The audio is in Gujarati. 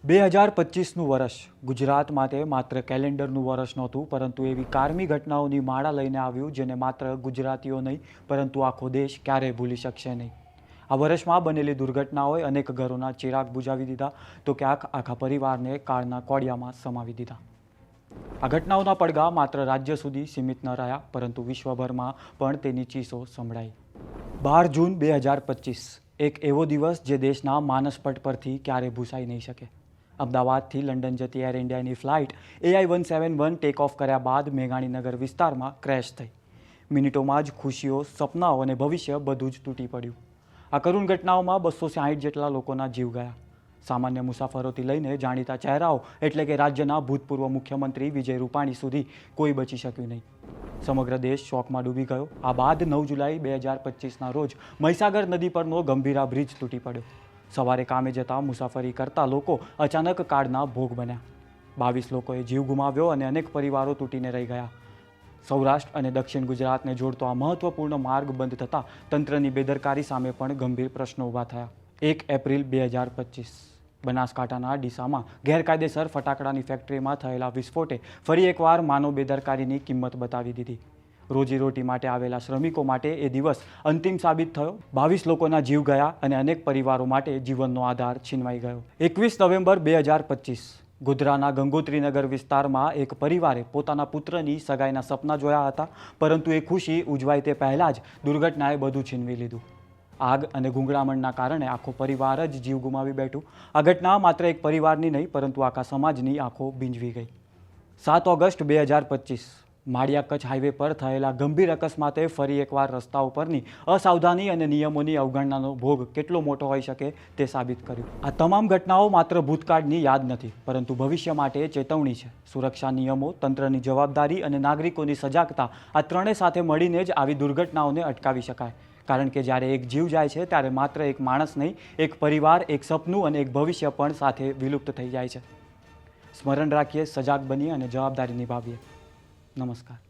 2025નું વર્ષ ગુજરાત માટે માત્ર કેલેન્ડરનું વર્ષ નહોતું, પરંતુ એવી કારમી ઘટનાઓની માળા લઈને આવ્યું જેને માત્ર ગુજરાતીઓ નહીં પરંતુ આખો દેશ ક્યારેય ભૂલી શકશે નહીં. આ વર્ષમાં બનેલી દુર્ઘટનાઓએ અનેક ઘરોના ચિરાગ બુઝાવી દીધા તો ક્યાંક આખા પરિવારને કાળના કોડિયામાં સમાવી દીધા. આ ઘટનાઓના પડઘા માત્ર રાજ્ય સુધી સીમિત ન રહ્યા, પરંતુ વિશ્વભરમાં પણ તેની ચીસો સંભળાઈ. 12 જૂન 2025 એક એવો દિવસ જે દેશના માનસપટ પરથી ક્યારેય ભૂસાઈ નહીં શકે. અમદાવાદથી લંડન જતી એર ઇન્ડિયાની ફ્લાઇટ AI-171 ટેક ઓફ કર્યા બાદ મેઘાણીનગર વિસ્તારમાં ક્રેશ થઈ. મિનિટોમાં જ ખુશીઓ, સપનાઓ અને ભવિષ્ય બધું જ તૂટી પડ્યું. આ કરુણ ઘટનાઓમાં 260 જેટલા લોકોના જીવ ગયા. સામાન્ય મુસાફરોથી લઈને જાણીતા ચહેરાઓ એટલે કે રાજ્યના ભૂતપૂર્વ મુખ્યમંત્રી વિજય રૂપાણી સુધી કોઈ બચી શક્યું નહીં. સમગ્ર દેશ શોકમાં ડૂબી ગયો. આ બાદ 9 જુલાઈ 2025ના રોજ મહીસાગર નદી પરનો ગંભીરા બ્રિજ તૂટી પડ્યો. સવારે કામે જતા મુસાફરી કરતા લોકો અચાનક કાળના ભોગ બન્યા. 22 લોકોએ જીવ ગુમાવ્યો અને અનેક પરિવારો તૂટીને રહી ગયા. સૌરાષ્ટ્ર અને દક્ષિણ ગુજરાતને જોડતો આ મહત્વપૂર્ણ માર્ગ બંધ થતાં તંત્રની બેદરકારી સામે પણ ગંભીર પ્રશ્નો ઊભા થયા. 1 એપ્રિલ 2025 બનાસકાંઠાના ડીસામાં ગેરકાયદેસર ફટાકડાની ફેક્ટરીમાં થયેલા વિસ્ફોટે ફરી એકવાર માનવ બેદરકારીની કિંમત બતાવી દીધી. રોજીરોટી માટે આવેલા શ્રમિકો માટે એ દિવસ અંતિમ સાબિત થયો. 22 લોકોના જીવ ગયા અને અનેક પરિવારો માટે જીવનનો આધાર છીનવાઈ ગયો. 21 નવેમ્બર 2025 ગોધરાના ગંગોત્રીનગર વિસ્તારમાં એક પરિવારે પોતાના પુત્રની સગાઈના સપના જોયા હતા, પરંતુ એ ખુશી ઉજવાય તે પહેલાં જ દુર્ઘટનાએ બધું છીનવી લીધું. આગ અને ગુંગળામણના કારણે આખો પરિવાર જ જીવ ગુમાવી બેઠું. આ ઘટના માત્ર એક પરિવારની નહીં પરંતુ આખા સમાજની આંખો ભીંજવી ગઈ. 7 ઓગસ્ટ 2025 માળિયા કચ્છ હાઈવે પર થયેલા ગંભીર અકસ્માતે ફરી એકવાર રસ્તાઓ પરની અસાવધાની અને નિયમોની અવગણનાનો ભોગ કેટલો મોટો હોઈ શકે તે સાબિત કર્યું. આ તમામ ઘટનાઓ માત્ર ભૂતકાળની યાદ નથી, પરંતુ ભવિષ્ય માટે ચેતવણી છે. સુરક્ષા નિયમો, તંત્રની જવાબદારી અને નાગરિકોની સજાગતા, આ ત્રણેય સાથે મળીને જ આવી દુર્ઘટનાઓને અટકાવી શકાય. કારણ કે જ્યારે એક જીવ જાય છે ત્યારે માત્ર એક માણસ નહીં, એક પરિવાર, એક સપનું અને એક ભવિષ્ય પણ સાથે વિલુપ્ત થઈ જાય છે. સ્મરણ રાખીએ, સજાગ બનીએ અને જવાબદારી નિભાવીએ. નમસ્કાર.